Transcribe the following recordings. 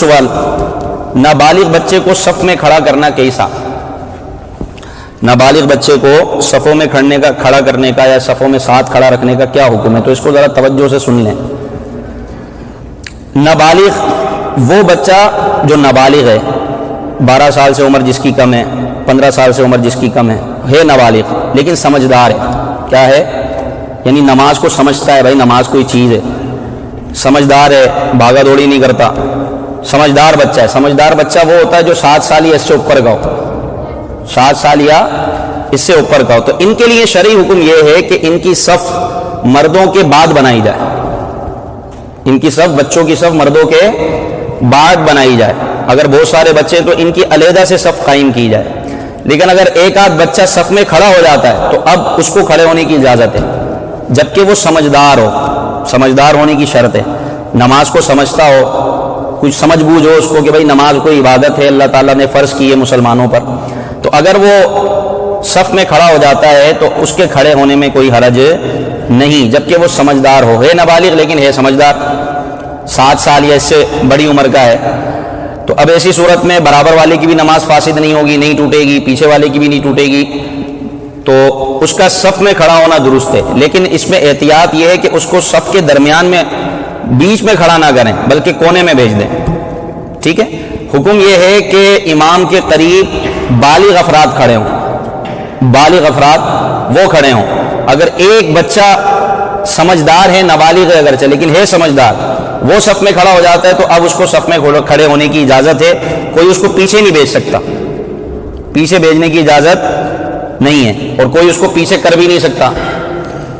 سوال، نابالغ بچے کو صف میں کھڑا کرنا کیسا؟ نابالغ بچے کو صفوں میں کھڑا کرنے کا یا صفوں میں ساتھ کھڑا رکھنے کا کیا حکم ہے؟ تو اس کو ذرا توجہ سے سن لیں۔ نابالغ وہ بچہ جو نابالغ ہے، 12 سال سے عمر جس کی کم ہے، 15 سال سے عمر جس کی کم ہے نابالغ لیکن سمجھدار ہے۔ کیا ہے؟ یعنی نماز کو سمجھتا ہے، بھائی نماز کوئی چیز ہے، سمجھدار ہے، بھاگا دوڑی نہیں کرتا، سمجھدار بچہ ہے۔ سمجھدار بچہ وہ ہوتا ہے جو 7 سال یا اس سے اوپر کا ہو، 7 سال یا اس سے اوپر کا ہو۔ تو ان کے لیے شرعی حکم یہ ہے کہ ان کی صف مردوں کے بعد بنائی جائے، ان کی صف، بچوں کی صف مردوں کے بعد بنائی جائے۔ اگر بہت سارے بچے تو ان کی علیحدہ سے صف قائم کی جائے، لیکن اگر ایک آدھ بچہ صف میں کھڑا ہو جاتا ہے تو اب اس کو کھڑے ہونے کی اجازت ہے، جبکہ وہ سمجھدار ہو۔ سمجھدار ہونے کی شرط ہے، نماز کو سمجھتا ہو، کچھ سمجھ بوجھ ہو اس کو کہ بھائی نماز کوئی عبادت ہے، اللہ تعالیٰ نے فرض کی ہے مسلمانوں پر۔ تو اگر وہ صف میں کھڑا ہو جاتا ہے تو اس کے کھڑے ہونے میں کوئی حرج نہیں، جبکہ وہ سمجھدار ہو، ہے نابالغ لیکن ہے سمجھدار، 7 سال یا اس سے بڑی عمر کا ہے۔ تو اب ایسی صورت میں برابر والے کی بھی نماز فاسد نہیں ہوگی، نہیں ٹوٹے گی، پیچھے والے کی بھی نہیں ٹوٹے گی، تو اس کا صف میں کھڑا ہونا درست ہے۔ لیکن اس میں احتیاط یہ ہے کہ اس کو صف کے درمیان میں، بیچ میں کھڑا نہ کریں بلکہ کونے میں بھیج دیں، ٹھیک ہے۔ حکم یہ ہے کہ امام کے قریب بالغ افراد کھڑے ہوں، بالغ افراد وہ کھڑے ہوں۔ اگر ایک بچہ سمجھدار ہے، نابالغ ہے اگرچہ لیکن ہے سمجھدار، وہ صف میں کھڑا ہو جاتا ہے تو اب اس کو صف میں کھڑے ہونے کی اجازت ہے، کوئی اس کو پیچھے نہیں بھیج سکتا، پیچھے بھیجنے کی اجازت نہیں ہے، اور کوئی اس کو پیچھے کر بھی نہیں سکتا۔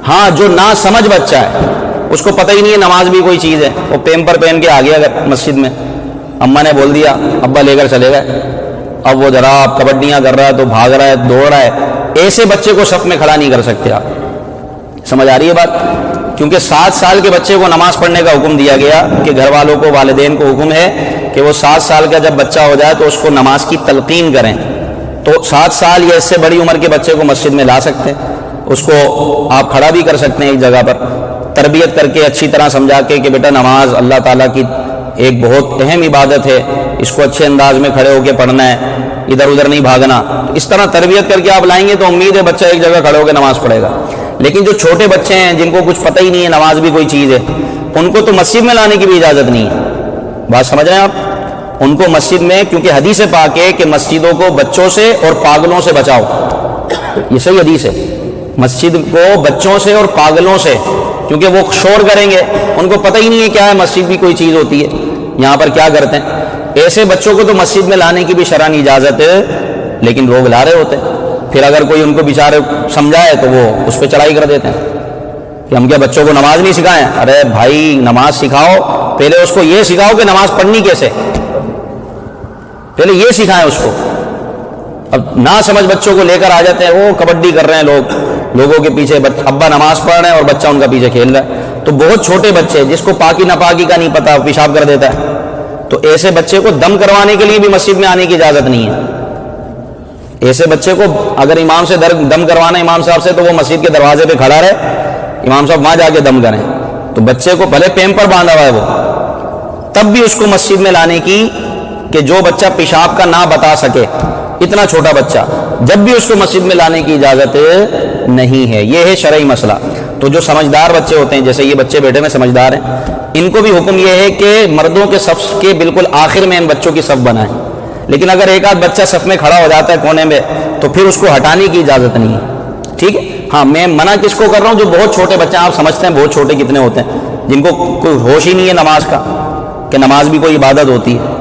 ہاں جو نا سمجھ بچہ ہے، اس کو پتہ ہی نہیں ہے نماز بھی کوئی چیز ہے، وہ پیمپر پہن کے آ گیا اگر مسجد میں، اماں نے بول دیا، ابا لے کر چلے گئے، اب وہ ذرا کبڈیاں کر رہا ہے تو بھاگ رہا ہے، دوڑ رہا ہے، ایسے بچے کو صف میں کھڑا نہیں کر سکتے آپ۔ سمجھ آ رہی ہے بات؟ کیونکہ 7 سال کے بچے کو نماز پڑھنے کا حکم دیا گیا کہ گھر والوں کو، والدین کو حکم ہے کہ وہ 7 سال کا جب بچہ ہو جائے تو اس کو نماز کی تلقین کریں۔ تو 7 سال یا اس سے بڑی عمر کے بچے کو مسجد میں لا سکتے ہیں، اس کو آپ کھڑا بھی کر سکتے ہیں ایک جگہ پر، تربیت کر کے اچھی طرح سمجھا کے کہ بیٹا نماز اللہ تعالیٰ کی ایک بہت اہم عبادت ہے، اس کو اچھے انداز میں کھڑے ہو کے پڑھنا ہے، ادھر ادھر نہیں بھاگنا۔ تو اس طرح تربیت کر کے آپ لائیں گے تو امید ہے بچہ ایک جگہ کھڑے ہو کے نماز پڑھے گا۔ لیکن جو چھوٹے بچے ہیں جن کو کچھ پتہ ہی نہیں ہے نماز بھی کوئی چیز ہے، ان کو تو مسجد میں لانے کی بھی اجازت نہیں ہے۔ بات سمجھ رہے ہیں آپ؟ ان کو مسجد میں، کیونکہ حدیث پاک ہے کہ مسجدوں کو بچوں سے اور پاگلوں سے بچاؤ، یہ صحیح حدیث ہے، مسجد کو بچوں سے اور پاگلوں سے، کیونکہ وہ شور کریں گے، ان کو پتہ ہی نہیں ہے کیا ہے مسجد بھی کوئی چیز ہوتی ہے، یہاں پر کیا کرتے ہیں۔ ایسے بچوں کو تو مسجد میں لانے کی بھی شرعاً اجازت ہے، لیکن لوگ لا رہے ہوتے ہیں، پھر اگر کوئی ان کو بیچارے سمجھائے تو وہ اس پہ چڑھائی کر دیتے ہیں کہ ہم کیا بچوں کو نماز نہیں سکھائیں؟ ارے بھائی نماز سکھاؤ، پہلے اس کو یہ سکھاؤ کہ نماز پڑھنی کیسے، پہلے یہ سکھائیں اس کو۔ اب نہ سمجھ بچوں کو لے کر آ جاتے ہیں، وہ کبڈی کر رہے ہیں لوگوں کے پیچھے، ابا نماز پڑھ رہے ہیں اور بچہ ان کا پیچھے کھیل رہا ہے۔ تو بہت چھوٹے بچے جس کو پاکی ناپاکی کا نہیں پتا، پیشاب کر دیتا ہے، تو ایسے بچے کو دم کروانے کے لیے بھی مسجد میں آنے کی اجازت نہیں ہے۔ ایسے بچے کو اگر امام سے دم کروانا امام صاحب سے، تو وہ مسجد کے دروازے پہ کھڑا رہے، امام صاحب وہاں جا کے دم کریں۔ تو بچے کو بھلے پیمپر باندھا ہوا ہے وہ، تب بھی اس کو مسجد میں لانے کی، کہ جو بچہ پیشاب کا نہ بتا سکے، اتنا چھوٹا بچہ، جب بھی اس کو مسجد میں لانے کی اجازت نہیں ہے۔ یہ ہے شرعی مسئلہ۔ تو جو سمجھدار بچے ہوتے ہیں، جیسے یہ بچے بیٹے میں سمجھدار ہیں، ان کو بھی حکم یہ ہے کہ مردوں کے صف کے بالکل آخر میں ان بچوں کی صف بنائیں۔ لیکن اگر ایک آدھ بچہ صف میں کھڑا ہو جاتا ہے کونے میں، تو پھر اس کو ہٹانے کی اجازت نہیں ہے، ٹھیک ہے۔ ہاں میں منع کس کو کر رہا ہوں؟ جو بہت چھوٹے بچے ہیں، آپ سمجھتے ہیں بہت چھوٹے کتنے ہوتے ہیں، جن کو کوئی ہوش ہی نہیں ہے نماز کا، کہ نماز بھی کوئی عبادت ہوتی ہے،